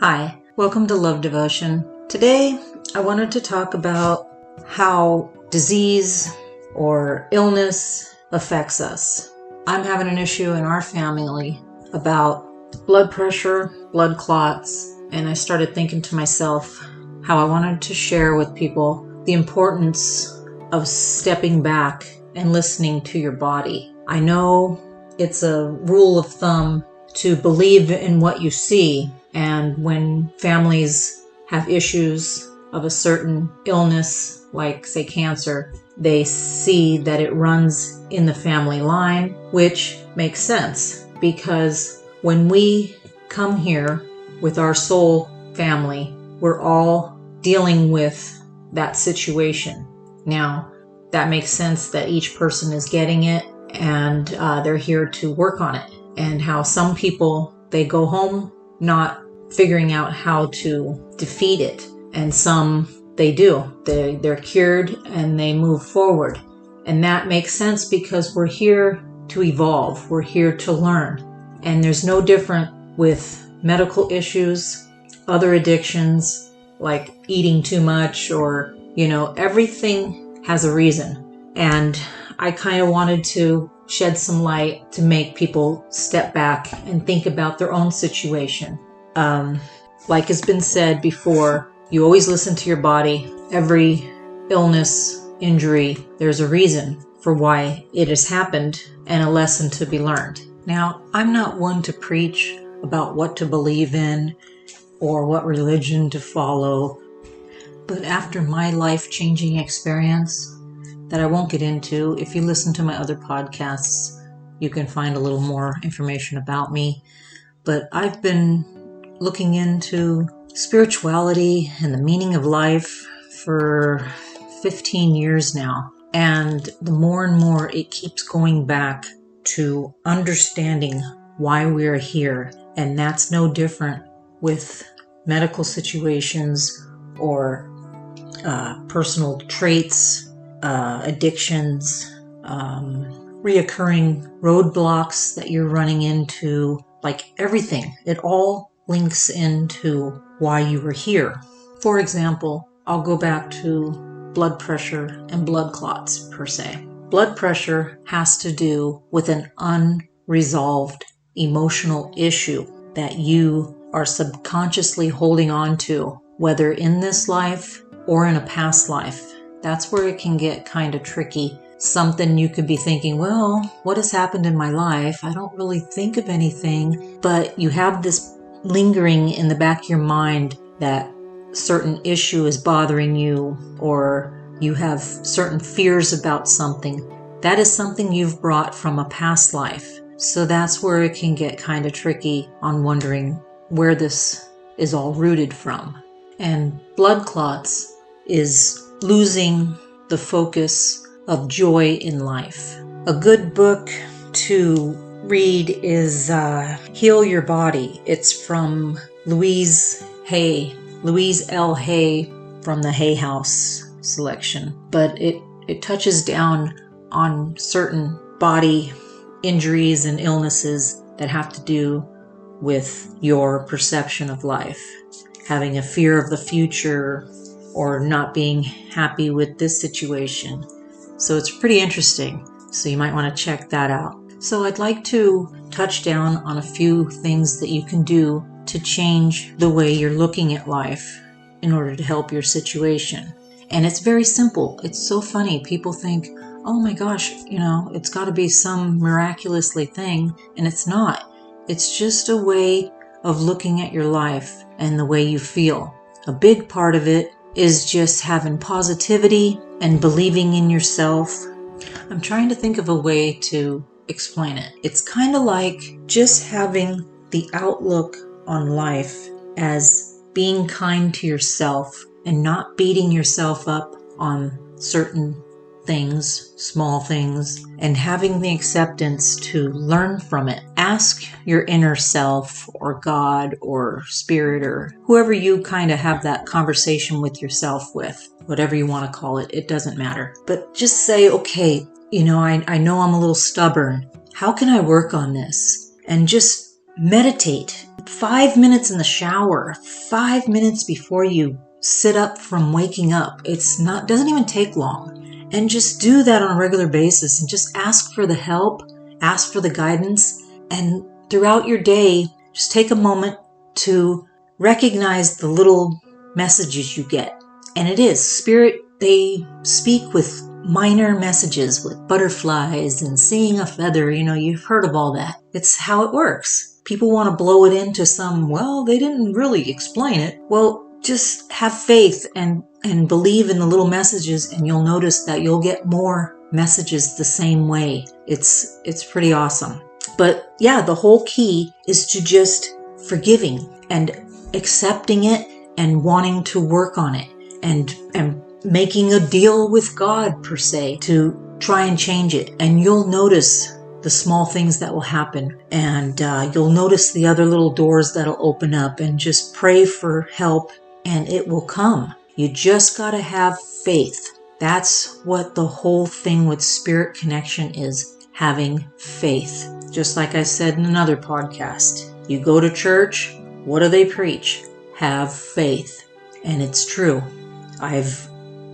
Hi, welcome to Love Devotion. Today, I wanted to talk about how disease or illness affects us. I'm having an issue in our family about blood pressure, blood clots, and I started thinking to myself how I wanted to share with people the importance of stepping back and listening to your body. I know it's a rule of thumb to believe in what you see, and when families have issues of a certain illness, like say cancer, they see that it runs in the family line, which makes sense because when we come here with our soul family, we're all dealing with that situation. Now, that makes sense that each person is getting it and they're here to work on it. And how some people, they go home not figuring out how to defeat it. And some, they do. They're cured and they move forward. And that makes sense because we're here to evolve. We're here to learn. And there's no different with medical issues, other addictions, like eating too much or, everything has a reason. And I kind of wanted to shed some light to make people step back and think about their own situation. Like has been said before, you always listen to your body. Every illness, injury, there's a reason for why it has happened and a lesson to be learned. Now, I'm not one to preach about what to believe in or what religion to follow, but after my life-changing experience that I won't get into, if you listen to my other podcasts, you can find a little more information about me. But I've been looking into spirituality and the meaning of life for 15 years now. And the more and more it keeps going back to understanding why we're here. And that's no different with medical situations or personal traits, addictions, reoccurring roadblocks that you're running into, like everything. It all links into why you were here. For example, I'll go back to blood pressure and blood clots per se. Blood pressure has to do with an unresolved emotional issue that you are subconsciously holding on to, whether in this life or in a past life. That's where it can get kind of tricky. Something you could be thinking, well, what has happened in my life? I don't really think of anything, but you have this lingering in the back of your mind that certain issue is bothering you, or you have certain fears about something. That is something you've brought from a past life. So that's where it can get kind of tricky on wondering where this is all rooted from. And blood clots is losing the focus of joy in life. A good book to read is Heal Your Body. It's from Louise L. Hay from the Hay House selection. But it touches down on certain body injuries and illnesses that have to do with your perception of life. Having a fear of the future or not being happy with this situation. So it's pretty interesting. So you might want to check that out. So I'd like to touch down on a few things that you can do to change the way you're looking at life in order to help your situation. And it's very simple. It's so funny. People think, oh my gosh, it's got to be some miraculously thing. And it's not. It's just a way of looking at your life and the way you feel. A big part of it is just having positivity and believing in yourself. I'm trying to think of a way to explain it. It's kind of like just having the outlook on life as being kind to yourself and not beating yourself up on certain things, small things, and having the acceptance to learn from it. Ask your inner self or God or spirit or whoever you kind of have that conversation with yourself with, whatever you want to call it, it doesn't matter. But just say, okay, I know I'm a little stubborn. How can I work on this? And just meditate. 5 minutes in the shower, 5 minutes before you sit up from waking up. Doesn't even take long. And just do that on a regular basis and just ask for the help, ask for the guidance. And throughout your day, just take a moment to recognize the little messages you get. And it is spirit, they speak with minor messages, with butterflies and seeing a feather. You've heard of all that. It's how it works. People want to blow it into they didn't really explain it. Well, just have faith and believe in the little messages, and you'll notice that you'll get more messages the same way. It's pretty awesome. But yeah, the whole key is to just forgiving and accepting it and wanting to work on it and making a deal with God, per se, to try and change it. And you'll notice the small things that will happen, and you'll notice the other little doors that'll open up, and just pray for help and it will come. You just got to have faith. That's what the whole thing with spirit connection is, having faith. Just like I said in another podcast, you go to church, what do they preach? Have faith. And it's true. I've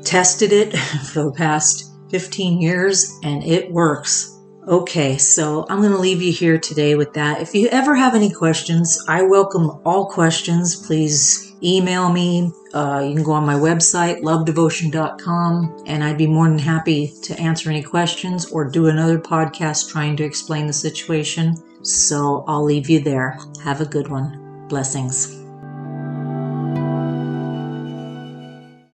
tested it for the past 15 years and it works. Okay, so I'm going to leave you here today with that. If you ever have any questions, I welcome all questions. Please email me. You can go on my website, lovedevotion.com, and I'd be more than happy to answer any questions or do another podcast trying to explain the situation. So I'll leave you there. Have a good one. Blessings.